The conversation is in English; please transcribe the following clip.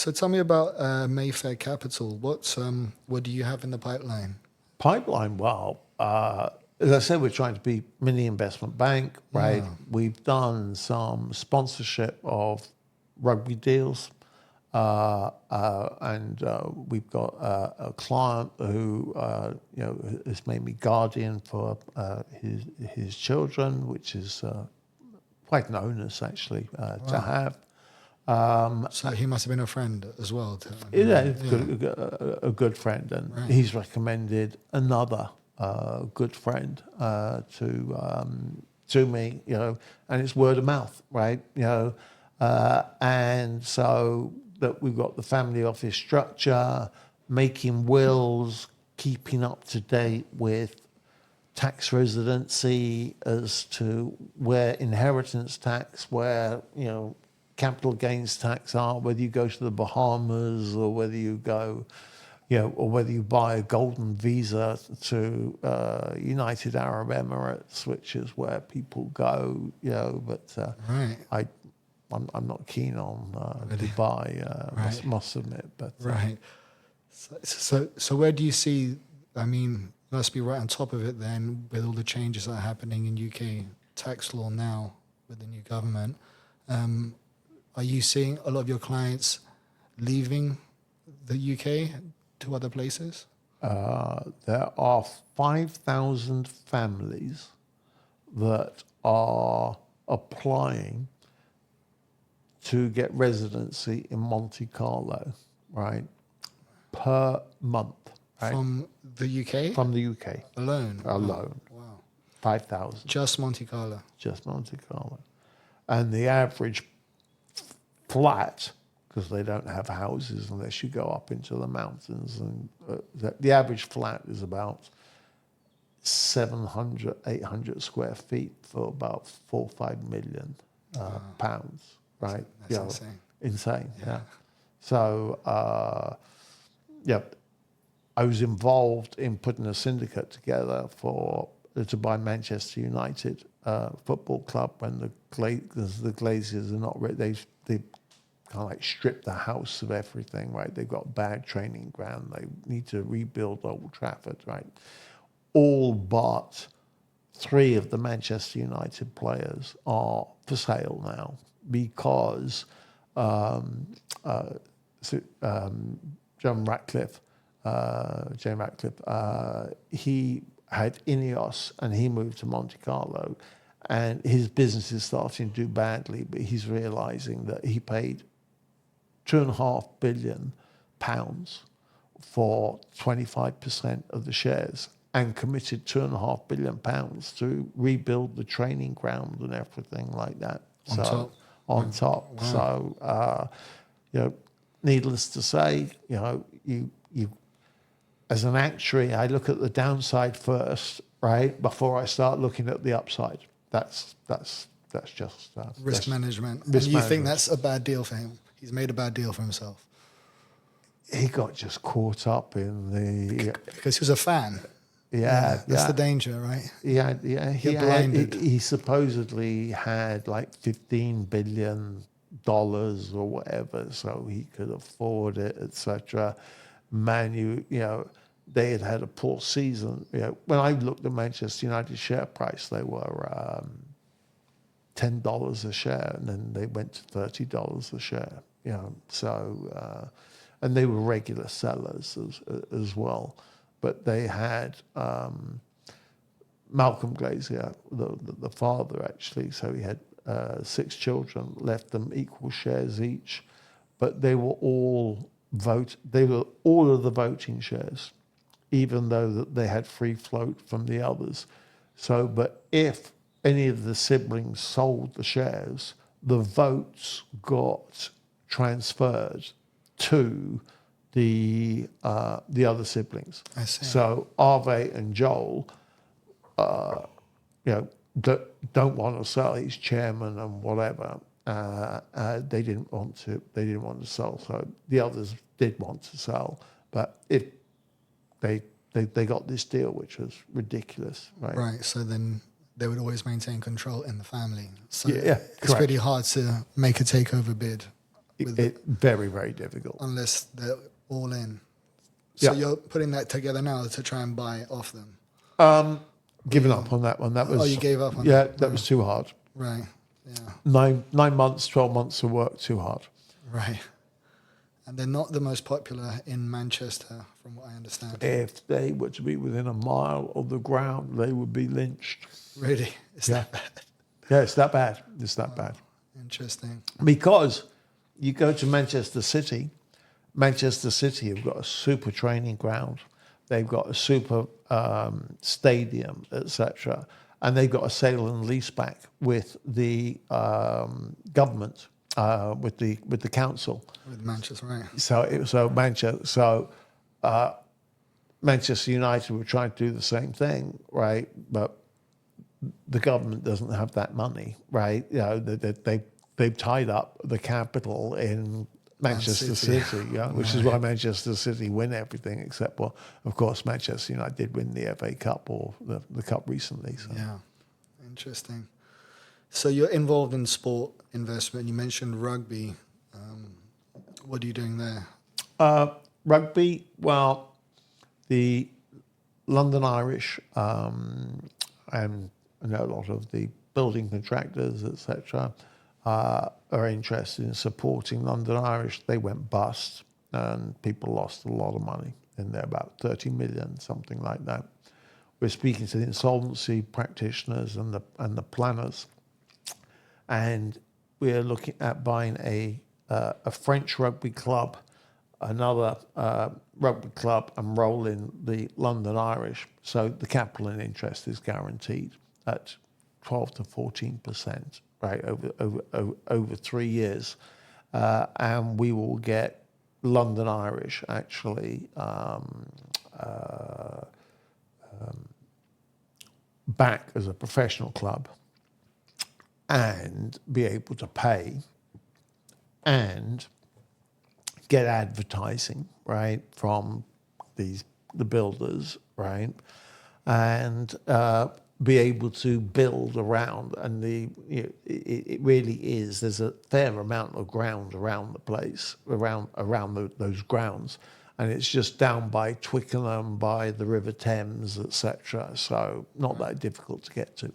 So tell me about Mayfair Capital. What do you have in the pipeline? Pipeline, well, as I said, we're trying to be mini investment bank, right? Yeah. We've done some sponsorship of rugby deals, and we've got a client who has made me guardian for his children, which is quite an onus actually to have. So he must have been a friend as well. A good friend, and Right. he's recommended another good friend to me, and it's word of mouth, right? And so that we've got the family office structure, making wills, keeping up to date with tax residency as to where inheritance tax, where capital gains tax are, whether you go to the Bahamas or whether you go, or whether you buy a golden visa to United Arab Emirates, which is where people go, But Right. I'm not keen on Really? Dubai, Right. must admit. But Right. So where do you see? I mean, you must be right on top of it then, with all the changes that are happening in UK tax law now with the new government. Are you seeing a lot of your clients leaving the UK to other places? there are 5,000 families that are applying to get residency in Monte Carlo, right, per month, right? From the UK? From the UK Alone? alone. Wow. 5,000, Just Monte Carlo? just Monte Carlo. And the average flat, because they don't have houses unless you go up into the mountains, and the average flat is about 700, 800 square feet for about 4 or 5 million pounds, right? That's insane. Insane, yeah. So, I was involved in putting a syndicate together to buy Manchester United football club when the Glazers are not ready. They kind of like stripped the house of everything, right? They've got a bad training ground. They need to rebuild Old Trafford, right? All but 3 of the Manchester United players are for sale now because Jane Ratcliffe, he had Ineos and he moved to Monte Carlo, and his business is starting to do badly, but he's realising that he paid £2.5 billion for 25% of the shares and committed £2.5 billion to rebuild the training ground and everything like that. On top. Wow. So, needless to say, you as an actuary, I look at the downside first, right, before I start looking at the upside. That's just Risk management. Risk and you management. think that's a bad deal for him? He's made a bad deal for himself. He got just caught up in the Because he was a fan. That's the danger, right? He blinded. He supposedly had like $15 billion or whatever, so he could afford it, etc. They had a poor season. When I looked at Manchester United share price, they were $10 a share, and then they went to $30 a share. So and they were regular sellers as well. But they had Malcolm Glazier, the father actually. So he had 6 children, left them equal shares each, but they were all They were all of the voting shares, even though that they had free float from the others. So, but if any of the siblings sold the shares, the votes got transferred to the other siblings. I see. So Arve and Joel, don't want to sell. He's chairman and whatever. They didn't want to. They didn't want to sell. So the others did want to sell, but if they got this deal, which was ridiculous, right? Right. So then they would always maintain control in the family. So Yeah, it's pretty hard to make a takeover bid Very, very difficult. unless they're all in. So Yeah. you're putting that together now to try and buy off them. Given up on that one. That was you gave up on yeah, that? that was too hard. Right. Yeah. 9 months, 12 months of work, too hard. Right. And they're not the most popular in Manchester, from what I understand. If they were to be within a mile of the ground, they would be lynched. Really? It's that bad. Yeah, it's that bad. It's that bad. Interesting. Because you go to Manchester City have got a super training ground. They've got a super stadium, etc. And they've got a sale and lease back with the government, with the council. With Manchester, right. Manchester United were trying to do the same thing, right? But the government doesn't have that money, right? You know, they've tied up the capital in Manchester City, which is why Manchester City win everything, except, well, of course, Manchester United did win the FA Cup or the Cup recently. So. Yeah, interesting. So you're involved in sport investment. You mentioned rugby. What are you doing there? Rugby, well, the London Irish, and I know a lot of the building contractors, etc., are interested in supporting London Irish. They went bust, and people lost a lot of money in there, about 30 million, something like that. We're speaking to the insolvency practitioners and the planners, and we're looking at buying a French rugby club, another rugby club, and roll in the London Irish. So the capital and interest is guaranteed at 12 to 14%, right, over 3 years, and we will get London Irish actually back as a professional club, and be able to pay and get advertising, right, from the builders, right, and be able to build around. And it really is, there's a fair amount of ground around the place, around those grounds, and it's just down by Twickenham, by the River Thames, etc. So not that difficult to get to.